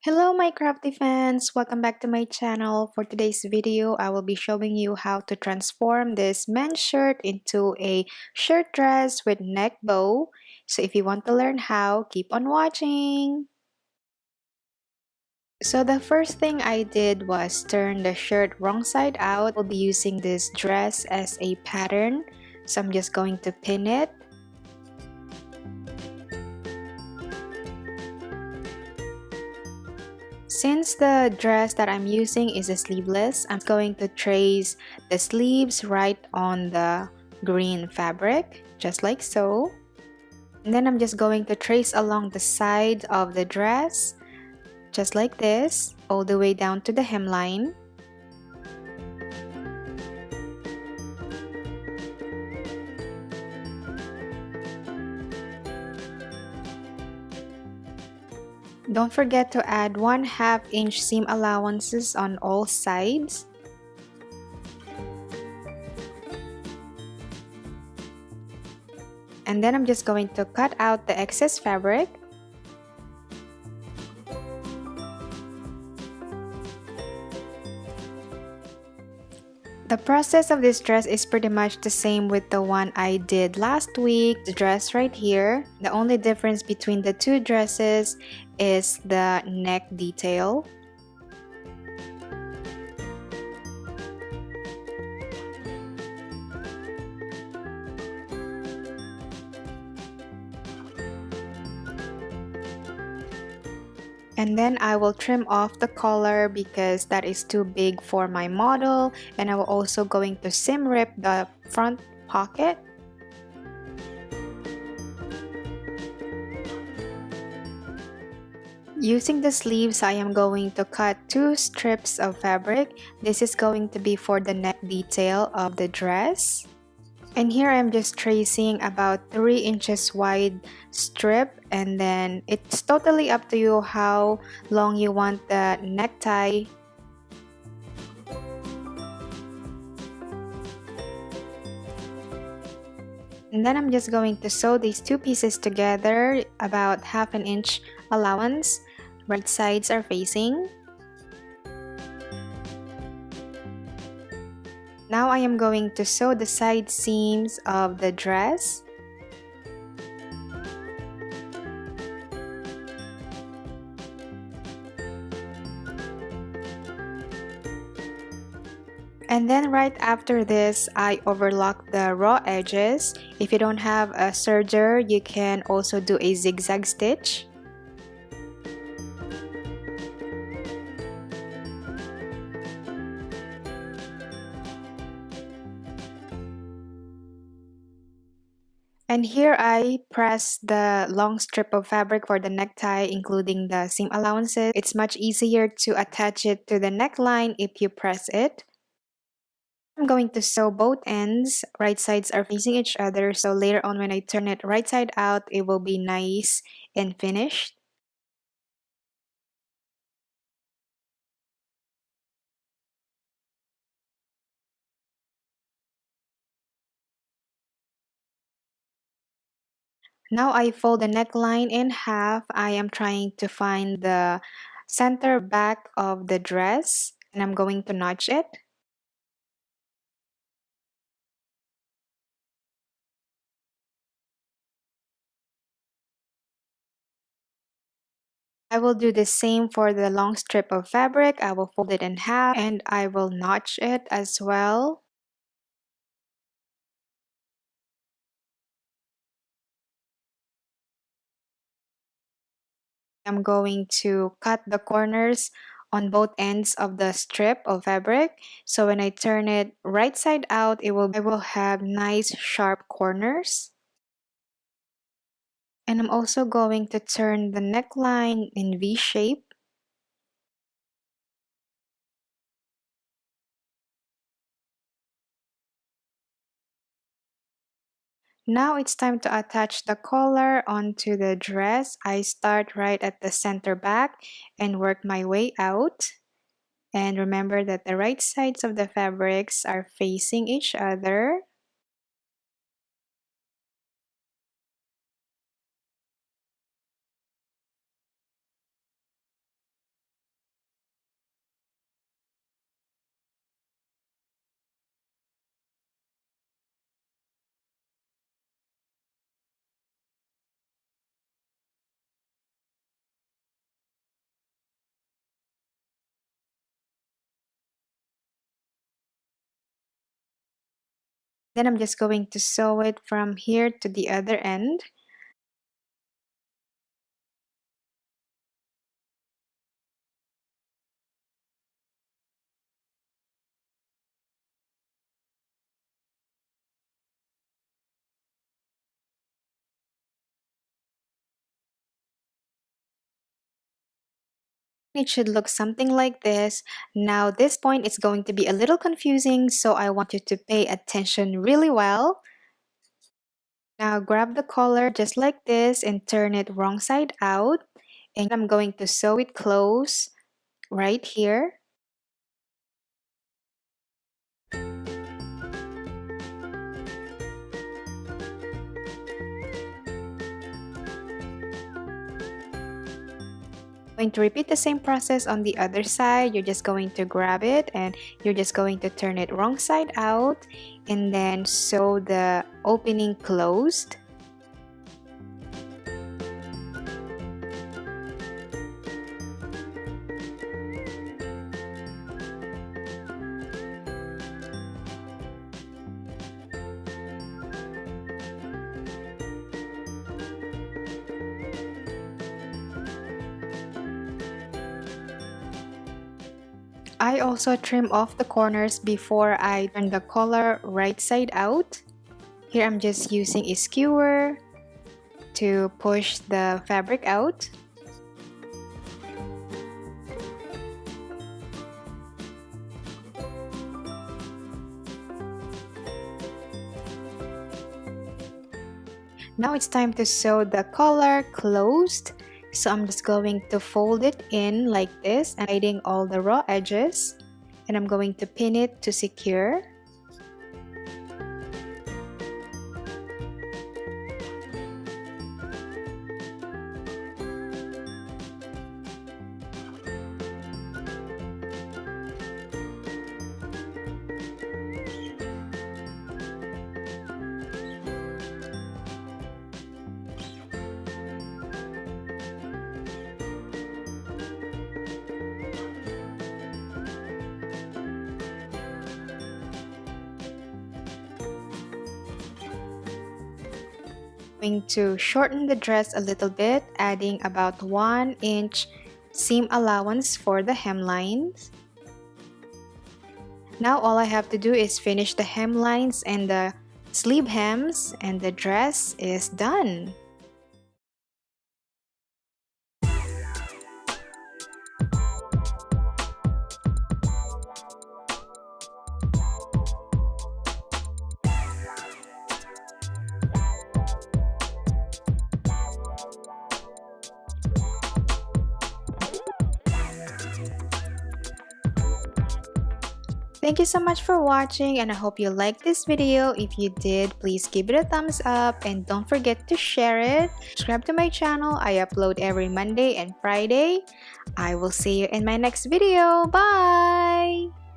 Hello my crafty fans! Welcome back to my channel. For today's video, I will be showing you how to transform this men's shirt into a shirt dress with neck bow. So if you want to learn how, keep on watching! So the first thing I did was turn the shirt wrong side out. We'll be using this dress as a pattern. So I'm just going to pin it. Since the dress that I'm using is a sleeveless, I'm going to trace the sleeves right on the green fabric, just like so. And then I'm just going to trace along the side of the dress, just like this, all the way down to the hemline. Don't forget to add 1/2 inch seam allowances on all sides. And then I'm just going to cut out the excess fabric. The process of this dress is pretty much the same with the one I did last week, the dress right here. The only difference between the two dresses is the neck detail. And then I will trim off the collar because that is too big for my model, and I will also going to seam rip the front pocket. Using the sleeves, I am going to cut 2 strips of fabric. This is going to be for the neck detail of the dress. And here I'm just tracing about 3 inches wide strip, and then it's totally up to you how long you want the necktie. And then I'm just going to sew these 2 pieces together, about 1/2 inch allowance. Right sides are facing. Now I am going to sew the side seams of the dress. And then right after this, I overlock the raw edges. If you don't have a serger, you can also do a zigzag stitch. And here I press the long strip of fabric for the necktie, including the seam allowances. It's much easier to attach it to the neckline if you press it. I'm going to sew both ends. Right sides are facing each other, so later on when I turn it right side out, it will be nice and finished. Now I fold the neckline in half. I am trying to find the center back of the dress, and I'm going to notch it. I will do the same for the long strip of fabric. I will fold it in half and I will notch it as well. I'm going to cut the corners on both ends of the strip of fabric. So when I turn it right side out, I will have nice sharp corners. And I'm also going to turn the neckline in V shape. Now it's time to attach the collar onto the dress. I start right at the center back and work my way out. And remember that the right sides of the fabrics are facing each other. Then I'm just going to sew it from here to the other end. It should look something like this. Now this point is going to be a little confusing, so I want you to pay attention really well. Now grab the collar just like this and turn it wrong side out. And I'm going to sew it close right here. Going to repeat the same process on the other side. You're just going to grab it and you're just going to turn it wrong side out and then sew the opening closed. I also trim off the corners before I turn the collar right side out. Here I'm just using a skewer to push the fabric out. Now it's time to sew the collar closed. So I'm just going to fold it in like this and hiding all the raw edges. And I'm going to pin it to secure. Going to shorten the dress a little bit, adding about 1 inch seam allowance for the hemlines. Now all I have to do is finish the hemlines and the sleeve hems and the dress is done. Thank you so much for watching and I hope you liked this video. If you did, please give it a thumbs up and don't forget to share it. Subscribe to my channel. I upload every Monday and Friday. I will see you in my next video. Bye!